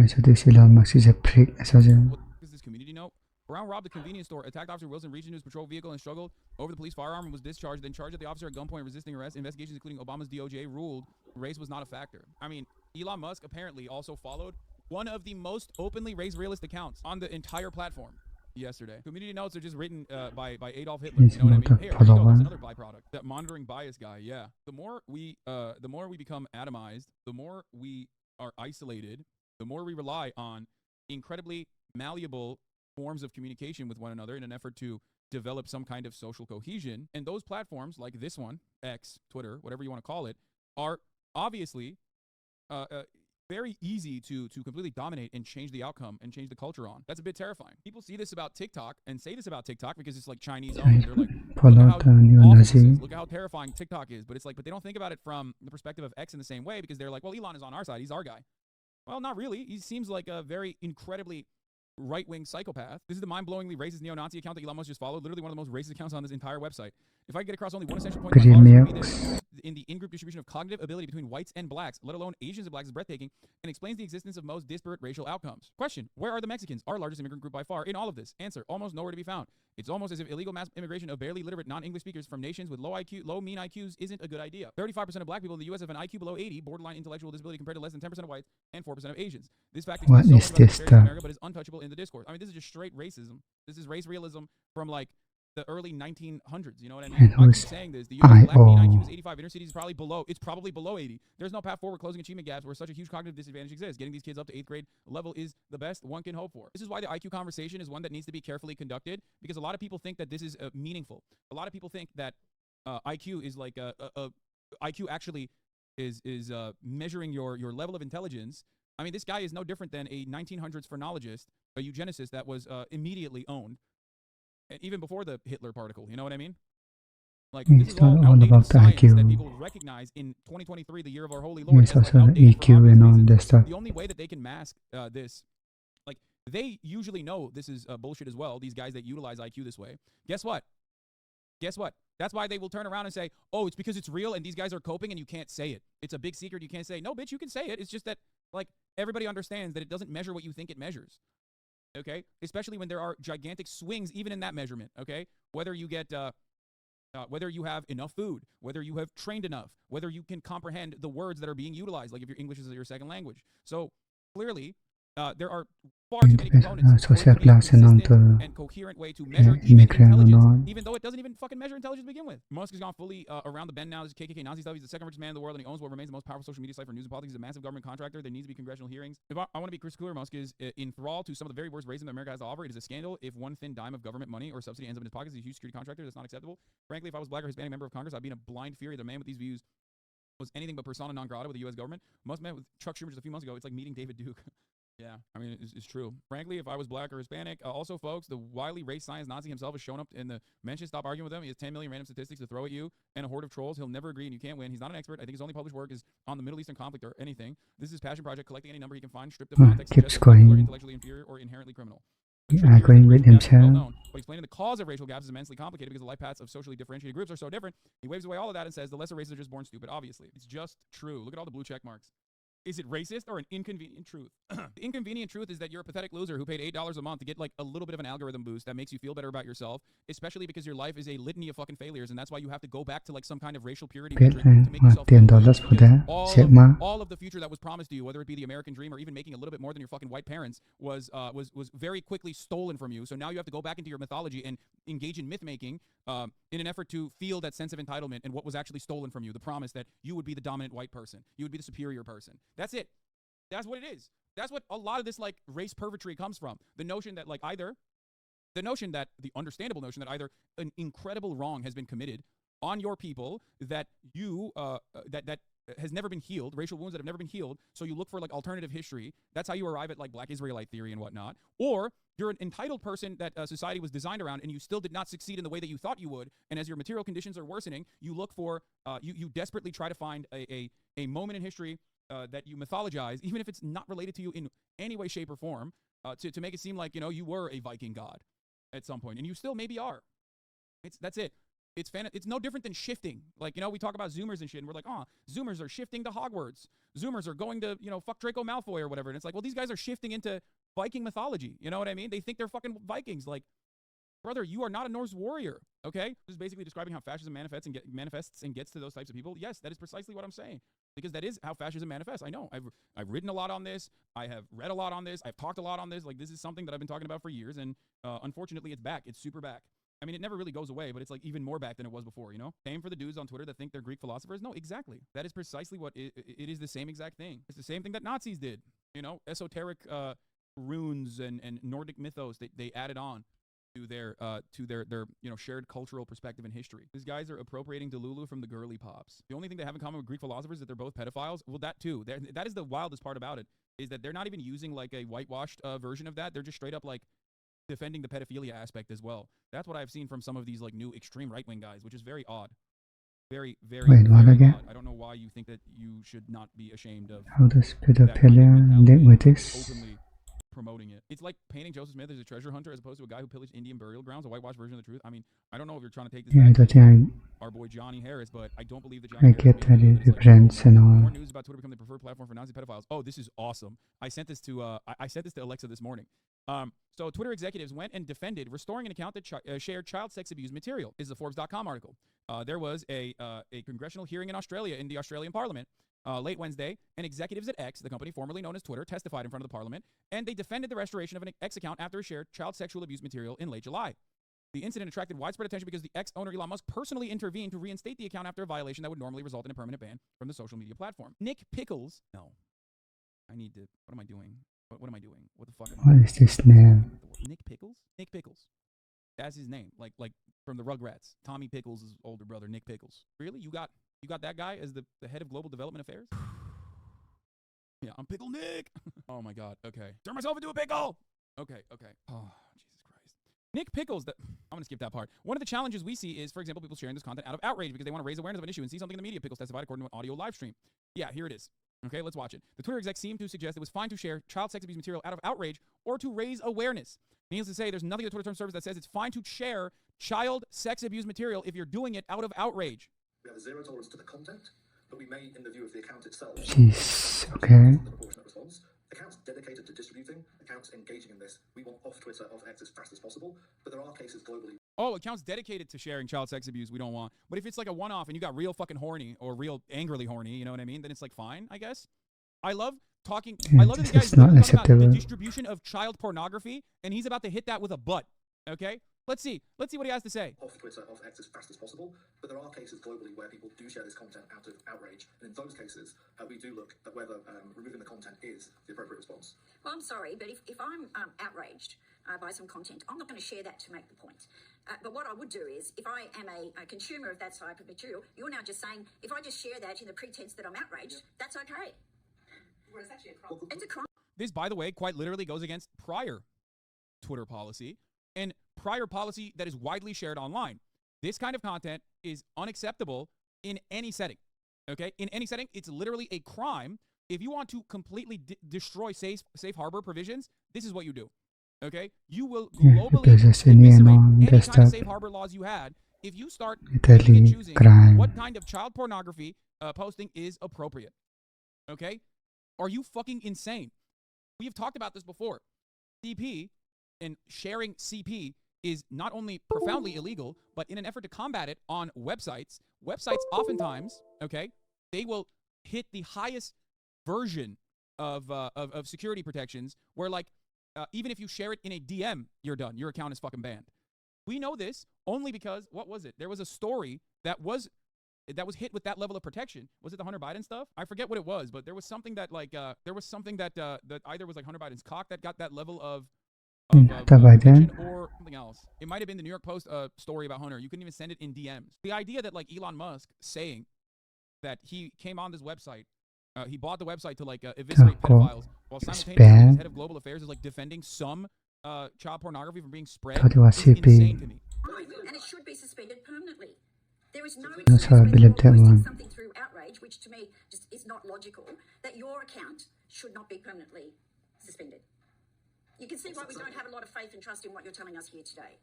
So this Elon Musk is a prick. What is this community note? Brown robbed a convenience store, attacked Officer Wilson, reached into his patrol vehicle and struggled over the police firearm and was discharged, then charged at the officer at gunpoint resisting arrest. Investigations, including Obama's DOJ, ruled race was not a factor. I mean, Elon Musk apparently also followed one of the most openly race realist accounts on the entire platform yesterday. Community notes are just written by Adolf Hitler. You know what I mean? Hey, there you go. That's another byproduct. That monitoring bias guy. Yeah. The more we become atomized, the more we are isolated, the more we rely on incredibly malleable forms of communication with one another in an effort to develop some kind of social cohesion. And those platforms, like this one, X, Twitter, whatever you want to call it, are obviously very easy to completely dominate and change the outcome and change the culture on. That's a bit terrifying. People see this about TikTok and say this about TikTok because it's like Chinese owned. They're like, look at how awful this is. Look at how terrifying TikTok is. But it's like, but they don't think about it from the perspective of X in the same way because they're like, well, Elon is on our side. He's our guy. Well, not really. He seems like a very incredibly right-wing psychopath. This is the mind-blowingly racist neo-Nazi account that Elon Musk just followed. Literally one of the most racist accounts on this entire website. If I get across only one essential point, my followers would be this. In the in-group distribution of cognitive ability between whites and blacks, let alone Asians and blacks, is breathtaking and explains the existence of most disparate racial outcomes. Question: where are the Mexicans, our largest immigrant group by far, in all of this? Answer: almost nowhere to be found. It's almost as if illegal mass immigration of barely literate non-English speakers from nations with low mean IQs isn't a good idea. 35% of black people in the U.S. have an IQ below 80, borderline intellectual disability, compared to less than 10% of whites and 4% of Asians. This fact explains so much about the disparities in America, but is untouchable in the discourse. I mean, this is just straight racism. This is race realism from like the early 1900s. You know what I mean? I keep saying this. The U.S. black mean IQ is 85. Inner cities is probably below. It's probably below 80. There's no path forward closing achievement gaps where such a huge cognitive disadvantage exists. Getting these kids up to 8th grade level is the best one can hope for. This is why the IQ conversation is one that needs to be carefully conducted, because a lot of people think that this is meaningful. A lot of people think that IQ is like IQ actually is measuring your level of intelligence. I mean, this guy is no different than a 1900s phrenologist, a eugenicist that was immediately owned, even before the Hitler particle. You know what I mean? Like, this is all outdated science that people recognize in 2023, the year of our holy Lord. It's also EQ and all that stuff. The only way that they can mask this, like, they usually know this is bullshit as well, these guys that utilize IQ this way. Guess what? Guess what? That's why they will turn around and say, oh, it's because it's real and these guys are coping and you can't say it. It's a big secret. You can't say, no, bitch, you can say it. It's just that, like, everybody understands that it doesn't measure what you think it measures. Okay? Especially when there are gigantic swings even in that measurement. Okay? Whether you get, whether you have enough food, whether you have trained enough, whether you can comprehend the words that are being utilized, like if your English is your second language. So clearly, there are far too many components for it to be a consistent and coherent way to measure even intelligence, even though it doesn't even fucking measure intelligence to begin with. Musk has gone fully around the bend now. This KKK Nazi stuff. He's the second richest man in the world, and he owns what remains the most powerful social media site for news and politics. He's a massive government contractor. There needs to be congressional hearings. If I want to be Chris Cooler, Musk is in thrall to some of the very worst racism that America has to offer. It is a scandal if one thin dime of government money or subsidy ends up in his pockets. He's a huge security contractor. That's not acceptable. Frankly, if I was black or Hispanic member of Congress, I'd be in a blind fury that a man with these views was anything but persona non grata with the U.S. government. Musk met with Chuck Schumer just a few months ago. It's like meeting David Duke. Yeah, I mean, it's true. Frankly, if I was black or Hispanic, also, folks, the wily race science Nazi himself has shown up in the mention. Stop arguing with him. He has 10 million random statistics to throw at you and a horde of trolls. He'll never agree and you can't win. He's not an expert. I think his only published work is on the Middle Eastern conflict or anything. This is his passion project, collecting any number he can find, stripped of context, keeps going. Or intellectually inferior or inherently criminal. Agreeing with himself. But explaining the cause of racial gaps is immensely complicated because the life paths of socially differentiated groups are so different. He waves away all of that and says the lesser races are just born stupid. Obviously, it's just true. Look at all the blue check marks. Is it racist or an inconvenient truth? The inconvenient truth is that you're a pathetic loser who paid $8 a month to get like a little bit of an algorithm boost that makes you feel better about yourself, especially because your life is a litany of fucking failures, and that's why you have to go back to like some kind of racial purity metric to make yourself feel good. All of the future that was promised to you, whether it be the American dream or even making a little bit more than your fucking white parents, was very quickly stolen from you. So now you have to go back into your mythology and engage in myth making in an effort to feel that sense of entitlement and what was actually stolen from you, the promise that you would be the dominant white person, you would be the superior person. That's it. That's what it is. That's what a lot of this like race pervertry comes from. The notion that the understandable notion that either an incredible wrong has been committed on your people that you that has never been healed, racial wounds that have never been healed, so you look for like alternative history. That's how you arrive at like Black Israelite theory and whatnot. Or you're an entitled person that society was designed around, and you still did not succeed in the way that you thought you would. And as your material conditions are worsening, you look for you desperately try to find a moment in history that you mythologize, even if it's not related to you in any way, shape, or form, to make it seem like, you know, you were a Viking god at some point, and you still maybe are. That's it. It's no different than shifting. Like, we talk about Zoomers and shit, and we're like, oh, Zoomers are shifting to Hogwarts. Zoomers are going to, fuck Draco Malfoy or whatever. And it's like, well, these guys are shifting into Viking mythology. You know what I mean? They think they're fucking Vikings. Like, brother, you are not a Norse warrior, okay? This is basically describing how fascism manifests and gets to those types of people. Yes, that is precisely what I'm saying, because that is how fascism manifests. I know. I've written a lot on this. I have read a lot on this. I've talked a lot on this. Like, this is something that I've been talking about for years, and unfortunately, it's back. It's super back. I mean, it never really goes away, but it's like even more back than it was before, Same for the dudes on Twitter that think they're Greek philosophers. No, exactly. That is precisely what it is, the same exact thing. It's the same thing that Nazis did, esoteric runes and Nordic mythos they added on to their shared cultural perspective and history. These guys are appropriating Delulu from the girly pops. The only thing they have in common with Greek philosophers is that they're both pedophiles. Well, that too. That is the wildest part about it, is that they're not even using like a whitewashed version of that. They're just straight up like defending the pedophilia aspect as well. That's what I've seen from some of these like new extreme right-wing guys, which is very odd. Very, very, Wait, what very again? odd. I don't know why you think that you should not be ashamed of How does that kind of pedophilia mentality link with and this? openly promoting it. It's like painting Joseph Smith as a treasure hunter as opposed to a guy who pillaged Indian burial grounds, a whitewashed version of the truth. I mean, I don't know if you're trying to take this Yeah, I back don't to think our boy Johnny Harris, but I don't believe that I Johnny Harris get made a that video it that's like, represents and more all. news about Twitter becoming the preferred platform for Nazi pedophiles. Oh, this is awesome. I sent this to I sent this to Alexa this morning. So Twitter executives went and defended restoring an account that shared child sex abuse material. This is a Forbes.com article. There was a congressional hearing in Australia, in the Australian Parliament, late Wednesday, and executives at X, the company formerly known as Twitter, testified in front of the Parliament, and they defended the restoration of an X account after it shared child sexual abuse material in late July. The incident attracted widespread attention because the X owner Elon Musk personally intervened to reinstate the account after a violation that would normally result in a permanent ban from the social media platform. Nick Pickles. No. I need to. What am I doing? What am I doing? What the fuck am I What doing? is this name? Nick Pickles? Nick Pickles. That's his name. Like from the Rugrats. Tommy Pickles' older brother, Nick Pickles. Really? You got that guy as the head of global development affairs? Yeah, I'm Pickle Nick. Oh my God. Okay. Turn myself into a pickle. Okay. Oh, Jesus Christ. Nick Pickles. I'm gonna skip that part. One of the challenges we see is, for example, people sharing this content out of outrage because they want to raise awareness of an issue and see something in the media. Pickles testified according to an audio live stream. Yeah, here it is. Okay, let's watch it. The Twitter exec seemed to suggest it was fine to share child sex abuse material out of outrage or to raise awareness. Needless to say, there's nothing in the Twitter terms of service that says it's fine to share child sex abuse material if you're doing it out of outrage. We have a zero tolerance to the content, but we may, in the view of the account itself, Jeez, okay. the proportionate response. Accounts dedicated to distributing, accounts engaging in this, we want off Twitter, off X as fast as possible, but there are cases globally. Oh, accounts dedicated to sharing child sex abuse we don't want. But if it's like a one-off and you got real fucking horny or real angrily horny, you know what I mean? Then it's like fine, I guess. I love talking. Yeah, I love that the this guy's is not talking about the acceptable. distribution of child pornography, and he's about to hit that with a butt. Okay? Let's see what he has to say. Off Twitter, off X as fast as possible, but there are cases globally where people do share this content out of outrage, and in those cases, we do look at whether removing the content is the appropriate response. Well, I'm sorry, but if I'm outraged by some content, I'm not going to share that to make the point. But what I would do is, if I am a consumer of that type of material, you're now just saying, if I just share that in the pretense that I'm outraged, that's okay. Well, it's actually a crime. It's a crime. This, by the way, quite literally goes against prior Twitter policy and prior policy that is widely shared online. This kind of content is unacceptable in any setting. Okay? In any setting, it's literally a crime. If you want to completely destroy safe harbor provisions, this is what you do. Okay? You will globally eviscerate any kind of safe harbor laws you had if you start picking and choosing what kind of child pornography posting is appropriate. Okay? Are you fucking insane? We have talked about this before. CP and sharing CP is not only profoundly illegal, but in an effort to combat it on websites oftentimes, okay, they will hit the highest version of security protections where, like, even if you share it in a DM, you're done. Your account is fucking banned. We know this only because, what was it? There was a story that was hit with that level of protection. Was it the Hunter Biden stuff? I forget what it was, but there was something that that either was like Hunter Biden's cock that got that level of protection or something else. It might have been the New York Post story about Hunter. You couldn't even send it in DMs. The idea that like Elon Musk saying that he came on this website, he bought the website to like eviscerate pedophiles while simultaneously as head of global affairs is like defending some child pornography from being spread is insane to me. And it should be suspended permanently. There is no excuse when you're posting something through outrage, which to me just is not logical, that your account should not be permanently suspended. You can see why we don't have a lot of faith and trust in what you're telling us here today.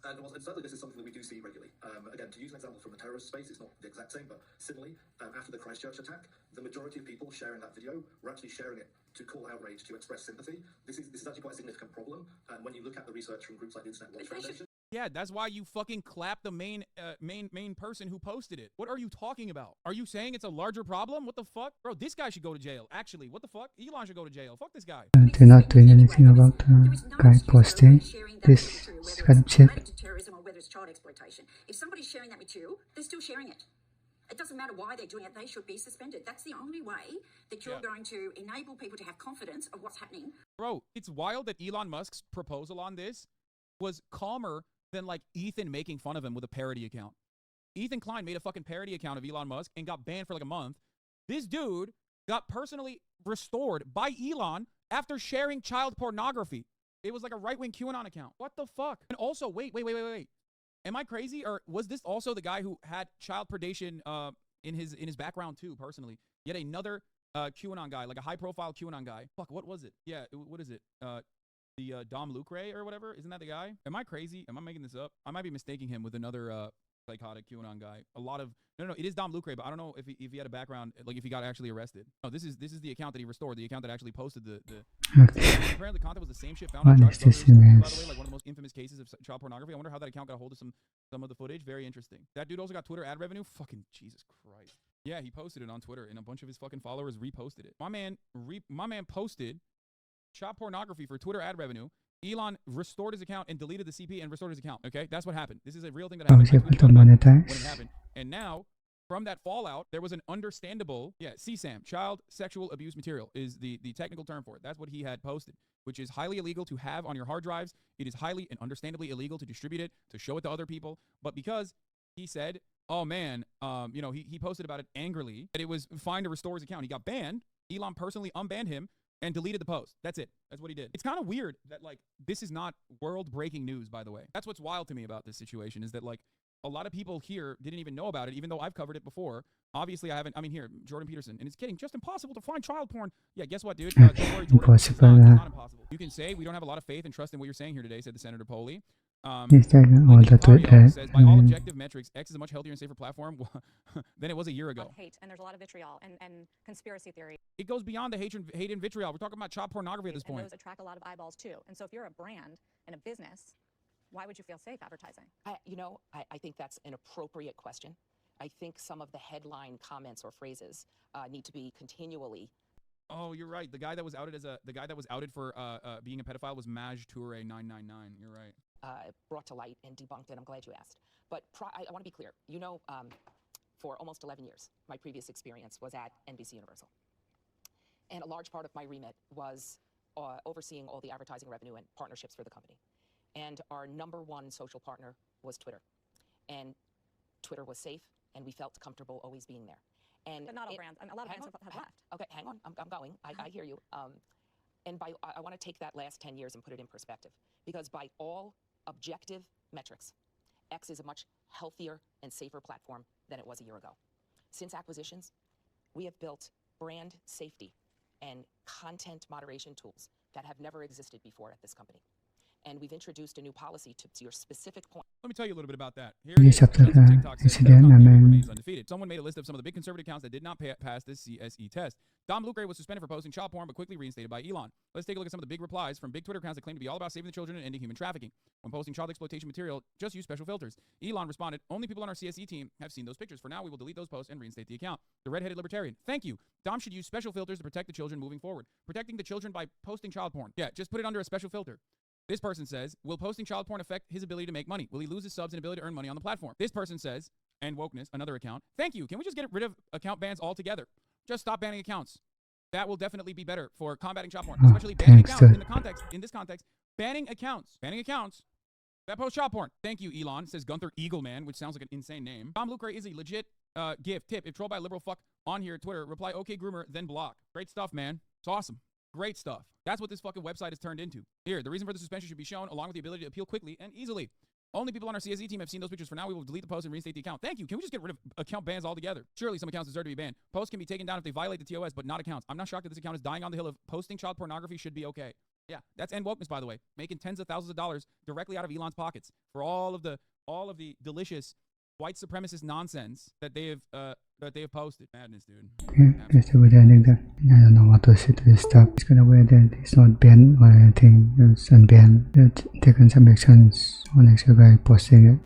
And certainly this is something that we do see regularly. Again, to use an example from the terrorist space, it's not the exact same, but similarly, after the Christchurch attack, the majority of people sharing that video were actually sharing it to call outrage, to express sympathy. This is actually quite a significant problem. And when you look at the research from groups like the Internet Watch Foundation, yeah, that's why you fucking clap the main person who posted it. What are you talking about? Are you saying it's a larger problem? What the fuck? Bro, this guy should go to jail. Actually, what the fuck? Elon should go to jail. Fuck this guy. They're not doing anything about the guy posting this kind of shit. To terrorism or whether it's child exploitation. If somebody's sharing that material, they're still sharing it. It doesn't matter why they're doing it. They should be suspended. That's the only way that you're going to enable people to have confidence of what's happening. Bro, it's wild that Elon Musk's proposal on this was calmer than like Ethan making fun of him with a parody account. Ethan Klein made a fucking parody account of Elon Musk and got banned for like a month. This dude got personally restored by Elon after sharing child pornography. It was like a right-wing QAnon account. What the fuck? And also, wait. Am I crazy? Or was this also the guy who had child predation in his background too, personally? Yet another QAnon guy, like a high-profile QAnon guy. Fuck, what was it? Yeah, what is it? The Dom Lucre or whatever? Isn't that the guy? Am I crazy? Am I making this up? I might be mistaking him with another psychotic QAnon guy. A lot of no, it is Dom Lucre, but I don't know if he had a background, like if he got actually arrested. No, this is the account that he restored, the account that actually posted the apparently the content was the same shit found on What Josh is this Brothers, by the image? way, like one of the most infamous cases of child pornography. I wonder how that account got a hold of some of the footage. Very interesting. That dude also got Twitter ad revenue. Fucking Jesus Christ. Yeah, he posted it on Twitter, and a bunch of his fucking followers reposted it. My man posted child pornography for Twitter ad revenue. Elon restored his account and deleted the CP and restored his account. Okay, that's what happened. This is a real thing that I happened. was I able tweeted to about it when it monetize. happened. And now, from that fallout, there was an understandable, CSAM, child sexual abuse material is the technical term for it. That's what he had posted, which is highly illegal to have on your hard drives. It is highly and understandably illegal to distribute it, to show it to other people. But because he said, oh man, he posted about it angrily, that it was fine to restore his account. He got banned. Elon personally unbanned him and deleted the post. That's it. That's what he did. It's kind of weird that, like, this is not world-breaking news, by the way. That's what's wild to me about this situation, is that, like, a lot of people here didn't even know about it, even though I've covered it before. Obviously, I haven't. I mean, here, Jordan Peterson, and it's getting just impossible to find child porn. Yeah, guess what, dude? Don't worry, Jordan. Impossible, It's not impossible. You can say we don't have a lot of faith and trust in what you're saying here today, said the Senator Poley. He's taking all the Twitter. Says, by all objective metrics, X is a much healthier and safer platform than it was a year ago. Hate, and there's a lot of vitriol and conspiracy theory. It goes beyond the hate and vitriol. We're talking about child pornography at this point. And those attract a lot of eyeballs too. And so if you're a brand and a business, why would you feel safe advertising? I think that's an appropriate question. I think some of the headline comments or phrases need to be continually. Oh, you're right. The guy that was outed for being a pedophile was Maj Toure 999. You're right. Brought to light and debunked, and I'm glad you asked. But I want to be clear. For almost 11 years, my previous experience was at NBC Universal. And a large part of my remit was overseeing all the advertising revenue and partnerships for the company. And our number one social partner was Twitter. And Twitter was safe, and we felt comfortable always being there. And But not all brands. I mean, a lot of brands have left. Okay, hang on. I'm going. I hear you. And I want to take that last 10 years and put it in perspective. Because by all objective metrics, X is a much healthier and safer platform than it was a year ago. Since acquisitions, we have built brand safety and content moderation tools that have never existed before at this company. And we've introduced a new policy to your specific point. Let me tell you a little bit about that. Here Yes, after the TikTok says incident, Pedophile I mean- remains undefeated. Someone made a list of some of the big conservative accounts that did not pass this CSE test. Dom Lucre was suspended for posting child porn, but quickly reinstated by Elon. Let's take a look at some of the big replies from big Twitter accounts that claim to be all about saving the children and ending human trafficking. When posting child exploitation material, just use special filters. Elon responded, only people on our CSE team have seen those pictures. For now, we will delete those posts and reinstate the account. The redheaded libertarian, thank you. Dom should use special filters to protect the children moving forward. Protecting the children by posting child porn. Yeah, just put it under a special filter. This person says, will posting child porn affect his ability to make money? Will he lose his subs and ability to earn money on the platform? This person says, and wokeness, another account, thank you. Can we just get rid of account bans altogether? Just stop banning accounts. That will definitely be better for combating child porn, especially banning accounts in this context, banning accounts that post child porn. Thank you, Elon, says Gunther Eagleman, which sounds like an insane name. Dom Lucre is a legit gift. Tip, if trolled by a liberal fuck on here at Twitter, reply okay groomer, then block. Great stuff, man. It's awesome. Great stuff. That's what this fucking website has turned into. Here, the reason for the suspension should be shown along with the ability to appeal quickly and easily. Only people on our CSE team have seen those pictures. For now, we will delete the post and reinstate the account. Thank you. Can we just get rid of account bans altogether? Surely some accounts deserve to be banned. Posts can be taken down if they violate the TOS, but not accounts. I'm not shocked that this account is dying on the hill of posting child pornography should be okay. Yeah, that's end wokeness, by the way. Making tens of thousands of dollars directly out of Elon's pockets for all of the delicious white supremacist nonsense that they have posted. Madness, dude. Okay, that's a good ending there. I don't know what to say to this stuff. It's gonna way that it's not banned or anything. It's unbanned. It's taken some actions on actual guy posting it.